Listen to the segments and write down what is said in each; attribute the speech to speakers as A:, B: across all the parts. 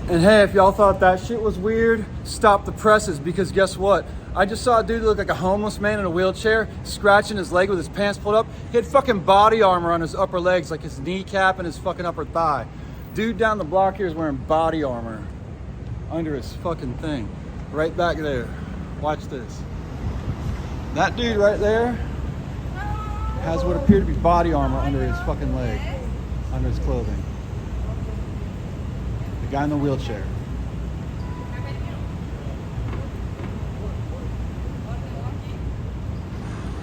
A: And hey, if y'all thought that shit was weird, stop the presses, because guess what? I just saw a dude look like a homeless man in a wheelchair, scratching his leg with his pants pulled up. He had fucking body armor on his upper legs, like his kneecap and his fucking upper thigh. Dude down the block here is wearing body armor under his fucking thing. Right back there. Watch this. That dude right there has what appeared to be body armor under his fucking leg, under his clothing. The guy in the wheelchair.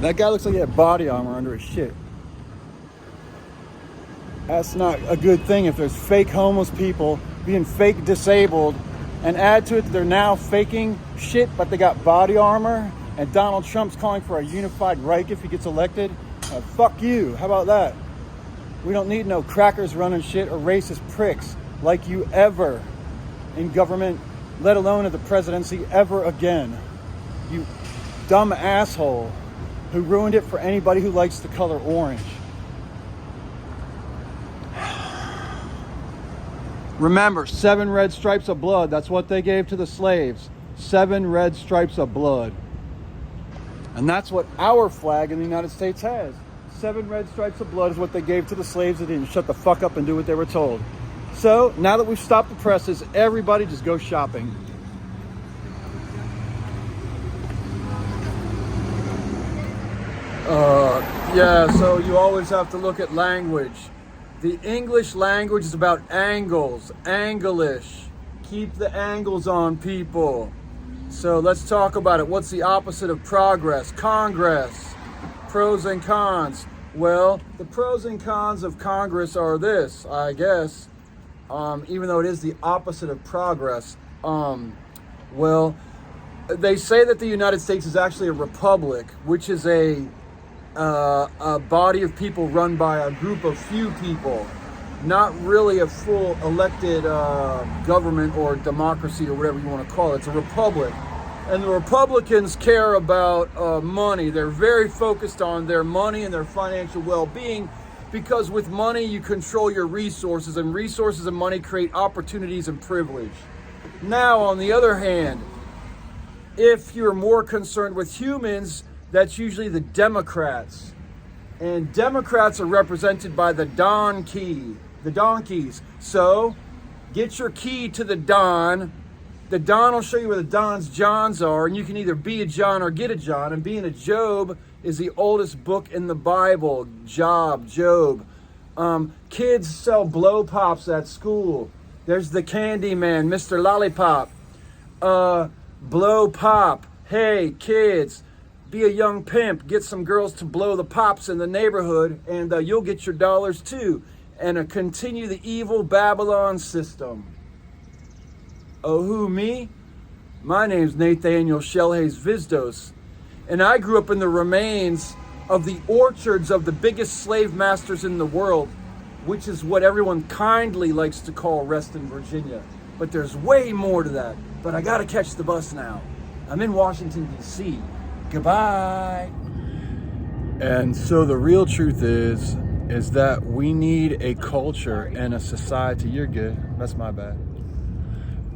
A: That guy looks like he had body armor under his shit. That's not a good thing if there's fake homeless people being fake disabled, and add to it that they're now faking shit, but they got body armor, and Donald Trump's calling for a unified Reich if he gets elected. Fuck you. How about that? We don't need no crackers running shit or racist pricks like you ever in government, let alone at the presidency ever again. You dumb asshole who ruined it for anybody who likes the color orange. Remember, 7 red stripes of blood. That's what they gave to the slaves. 7 red stripes of blood. And that's what our flag in the United States has. 7 red stripes of blood is what they gave to the slaves that didn't shut the fuck up and do what they were told. So, now that we've stopped the presses, everybody just go shopping. Yeah, so you always have to look at language. The English language is about angles, Anglish. Keep the angles on, people. So let's talk about it. What's the opposite of progress? Congress. Pros and cons. Well, the pros and cons of Congress are this, I guess. Even though it is the opposite of progress. Well, they say that the United States is actually a republic, which is a body of people run by a group of few people, not really a full elected government or democracy or whatever you want to call it. It's a republic. And the Republicans care about money. They're very focused on their money and their financial well-being, because with money you control your resources, and resources and money create opportunities and privilege. Now, on the other hand, if you're more concerned with humans, that's usually the Democrats. And Democrats are represented by the donkeys. So, get your key to the Don. The Don will show you where the Don's Johns are, and you can either be a John or get a John. And being a Job is the oldest book in the Bible. Job. Kids sell blow pops at school. There's the candy man, Mr. Lollipop. Blow pop. Hey, kids. Be a young pimp, get some girls to blow the pops in the neighborhood, and you'll get your dollars too. And continue the evil Babylon system. Oh, who, me? My name's Nathaniel Shellhays Vizdos, and I grew up in the remains of the orchards of the biggest slave masters in the world, which is what everyone kindly likes to call Reston, Virginia. But there's way more to that. But I gotta catch the bus now. I'm in Washington, D.C. Goodbye. And so the real truth is that we need a culture and a society. You're good. That's my bad.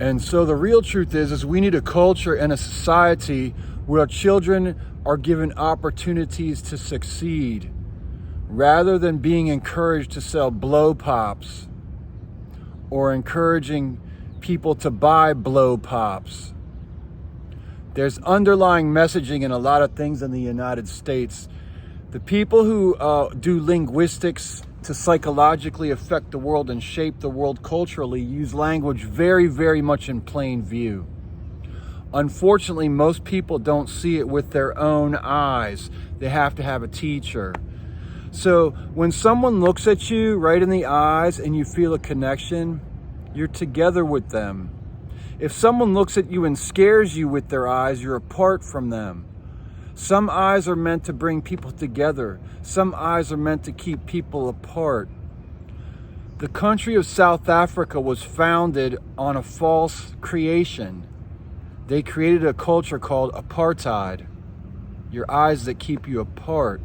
A: And so the real truth is we need a culture and a society where children are given opportunities to succeed, rather than being encouraged to sell blow pops or encouraging people to buy blow pops. There's underlying messaging in a lot of things in the United States. The people who do linguistics to psychologically affect the world and shape the world culturally use language very, very much in plain view. Unfortunately, most people don't see it with their own eyes. They have to have a teacher. So when someone looks at you right in the eyes and you feel a connection, you're together with them. If someone looks at you and scares you with their eyes, you're apart from them. Some eyes are meant to bring people together. Some eyes are meant to keep people apart. The country of South Africa was founded on a false creation. They created a culture called apartheid. Your eyes that keep you apart.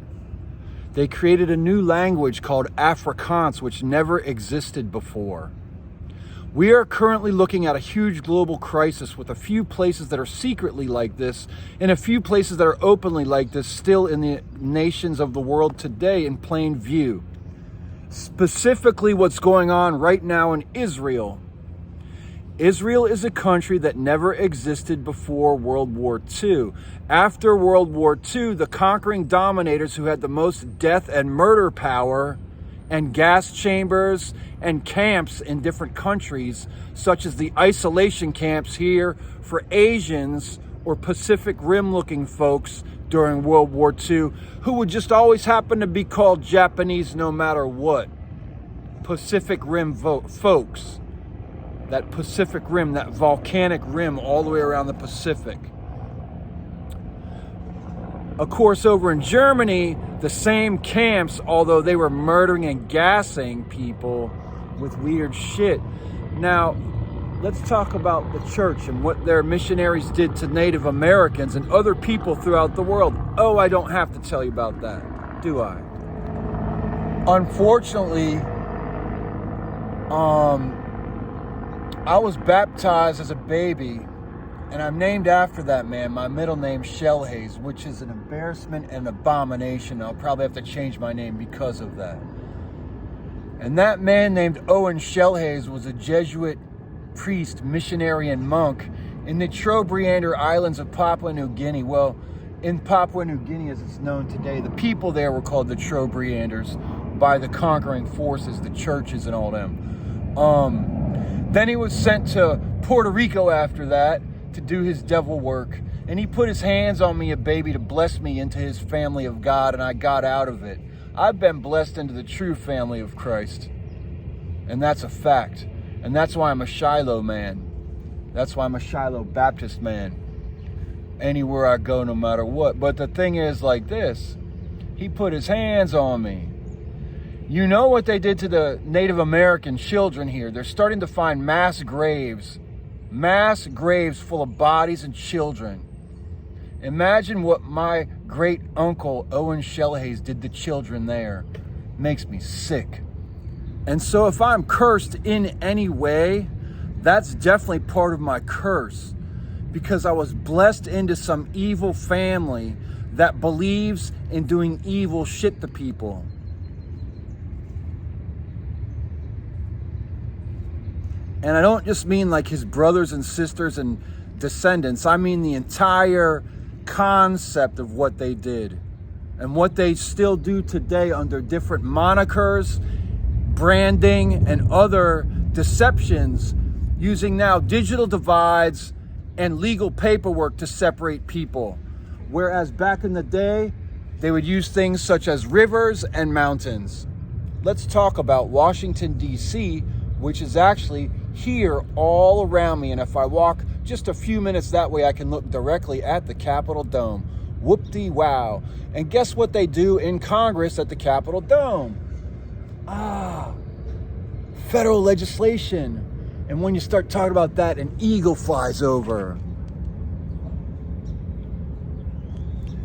A: They created a new language called Afrikaans, which never existed before. We are currently looking at a huge global crisis with a few places that are secretly like this and a few places that are openly like this still in the nations of the world today in plain view. Specifically what's going on right now in Israel. Israel is a country that never existed before World War II. After World War II, the conquering dominators who had the most death and murder power and gas chambers and camps in different countries, such as the isolation camps here for Asians or Pacific Rim looking folks during World War II, who would just always happen to be called Japanese no matter what. Pacific Rim folks. That Pacific Rim, that volcanic rim all the way around the Pacific. Of course, over in Germany, the same camps, although they were murdering and gassing people with weird shit. Now, let's talk about the church and what their missionaries did to Native Americans and other people throughout the world. Oh, I don't have to tell you about that, do I? Unfortunately, I was baptized as a baby, and I'm named after that man. My middle name's Shellhaze, which is an embarrassment and abomination. I'll probably have to change my name because of that. And that man named Owen Shellhaze was a Jesuit priest, missionary, and monk in the Trobriand Islands of Papua New Guinea. Well, in Papua New Guinea as it's known today, the people there were called the Trobrianders by the conquering forces, the churches and all them. Then he was sent to Puerto Rico after that to do his devil work. And he put his hands on me, a baby, to bless me into his family of God, and I got out of it. I've been blessed into the true family of Christ. And that's a fact. And that's why I'm a Shiloh man. That's why I'm a Shiloh Baptist man. Anywhere I go, no matter what. But the thing is like this. He put his hands on me. You know what they did to the Native American children here. They're starting to find mass graves full of bodies and children. Imagine what my great uncle Owen Shellhaze did to children there. Makes me sick. And so if I'm cursed in any way, that's definitely part of my curse, because I was blessed into some evil family that believes in doing evil shit to people. And I don't just mean like his brothers and sisters and descendants. I mean the entire concept of what they did and what they still do today under different monikers, branding, and other deceptions, using now digital divides and legal paperwork to separate people. Whereas back in the day, they would use things such as rivers and mountains. Let's talk about Washington, D.C., which is actually here all around me. And if I walk just a few minutes that way, I can look directly at the Capitol Dome. Whoop-de-wow. And guess what they do in Congress at the Capitol Dome? Federal legislation. And when you start talking about that, an eagle flies over.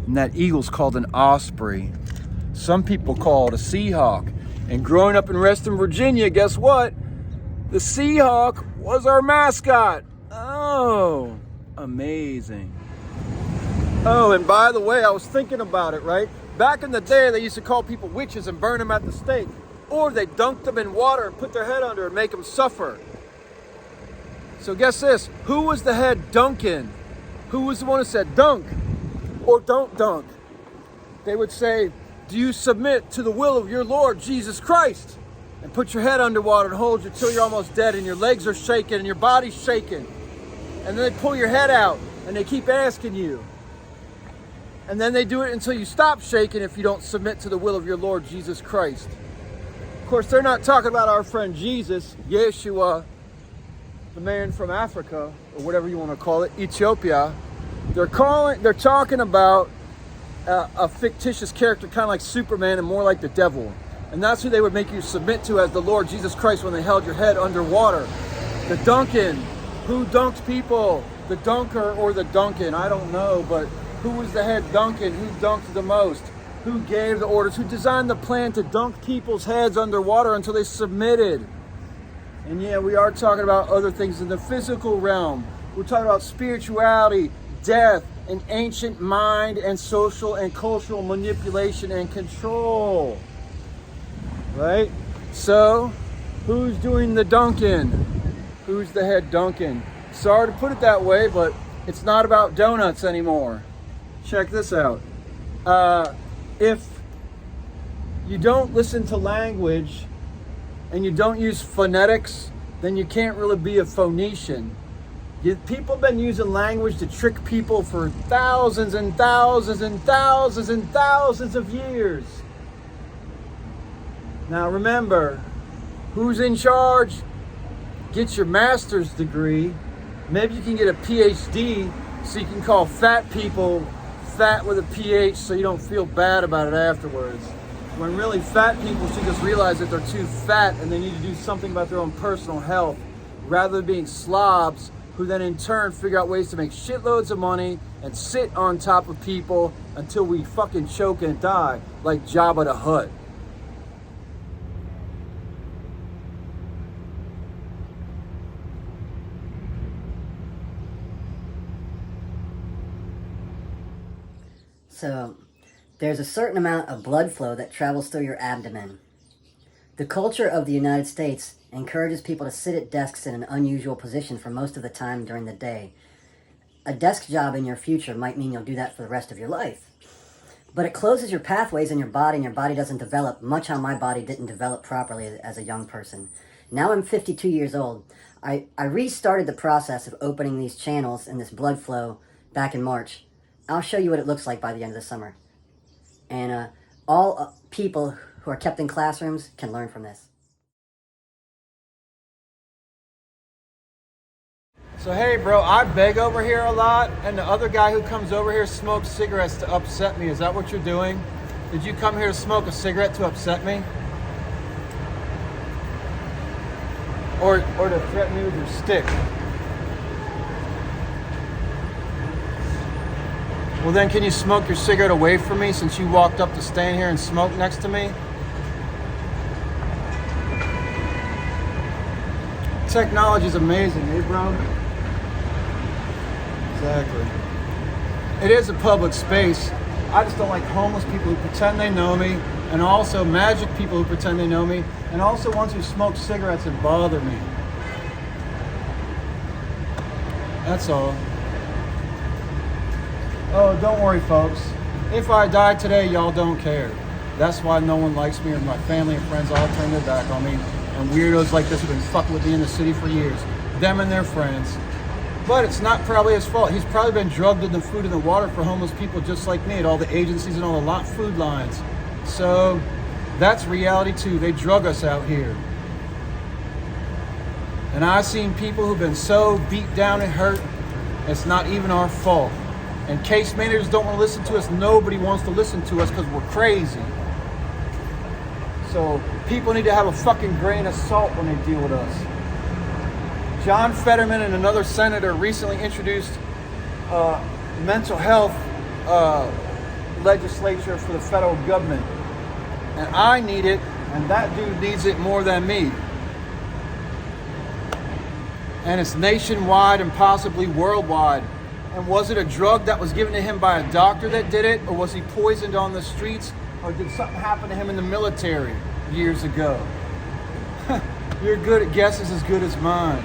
A: And that eagle's called an osprey. Some people call it a seahawk. And growing up in Reston, Virginia, guess what? The Seahawk was our mascot. Oh, amazing. Oh, and by the way, I was thinking about it, right? Back in the day, they used to call people witches and burn them at the stake. Or they dunked them in water and put their head under and make them suffer. So guess this, who was the head dunking? Who was the one who said dunk or don't dunk? They would say, do you submit to the will of your Lord Jesus Christ? And put your head underwater and hold you till you're almost dead and your legs are shaking and your body's shaking. And then they pull your head out and they keep asking you. And then they do it until you stop shaking if you don't submit to the will of your Lord Jesus Christ. Of course, they're not talking about our friend Jesus, Yeshua, the man from Africa, or whatever you want to call it, Ethiopia. They're talking about a fictitious character, kind of like Superman and more like the devil. And that's who they would make you submit to as the Lord Jesus Christ when they held your head underwater. The Duncan. Who dunked people? The Dunker or the Duncan? I don't know, but who was the head Duncan? Who dunked the most? Who gave the orders? Who designed the plan to dunk people's heads underwater until they submitted? And yeah, we are talking about other things in the physical realm. We're talking about spirituality, death, an ancient mind, and social and cultural manipulation and control. Right? So, who's doing the dunking? Who's the head dunking? Sorry to put it that way, but it's not about donuts anymore. Check this out. If you don't listen to language and you don't use phonetics, then you can't really be a phonician. People have been using language to trick people for thousands and thousands and thousands and thousands of years. Now remember, who's in charge? Get your master's degree. Maybe you can get a PhD so you can call fat people fat with a PH so you don't feel bad about it afterwards. When really fat people should just realize that they're too fat and they need to do something about their own personal health rather than being slobs who then in turn figure out ways to make shitloads of money and sit on top of people until we fucking choke and die like Jabba the Hutt.
B: So, there's a certain amount of blood flow that travels through your abdomen. The culture of the United States encourages people to sit at desks in an unusual position for most of the time during the day. A desk job in your future might mean you'll do that for the rest of your life. But it closes your pathways in your body, and your body doesn't develop much how my body didn't develop properly as a young person. Now I'm 52 years old. I restarted the process of opening these channels and this blood flow back in March. I'll show you what it looks like by the end of the summer. And all people who are kept in classrooms can learn from this.
A: So hey bro, I beg over here a lot, and the other guy who comes over here smokes cigarettes to upset me. Is that what you're doing? Did you come here to smoke a cigarette to upset me? Or to threaten me with your stick? Well then, can you smoke your cigarette away from me since you walked up to stand here and smoke next to me? Technology's amazing, eh bro? Exactly. It is a public space. I just don't like homeless people who pretend they know me, and also magic people who pretend they know me, and also ones who smoke cigarettes and bother me. That's all. Oh, don't worry, folks. If I die today, y'all don't care. That's why no one likes me, or my family and friends all turn their back on me. And weirdos like this have been fucking with me in the city for years. Them and their friends. But it's not probably his fault. He's probably been drugged in the food and the water for homeless people just like me at all the agencies and all the food lines. So that's reality too. They drug us out here. And I've seen people who've been so beat down and hurt, it's not even our fault. And case managers don't want to listen to us. Nobody wants to listen to us because we're crazy. So people need to have a fucking grain of salt when they deal with us. John Fetterman and another senator recently introduced mental health legislature for the federal government. And I need it, and that dude needs it more than me. And it's nationwide and possibly worldwide. And was it a drug that was given to him by a doctor that did it? Or was he poisoned on the streets? Or did something happen to him in the military years ago? You're good at guesses as good as mine.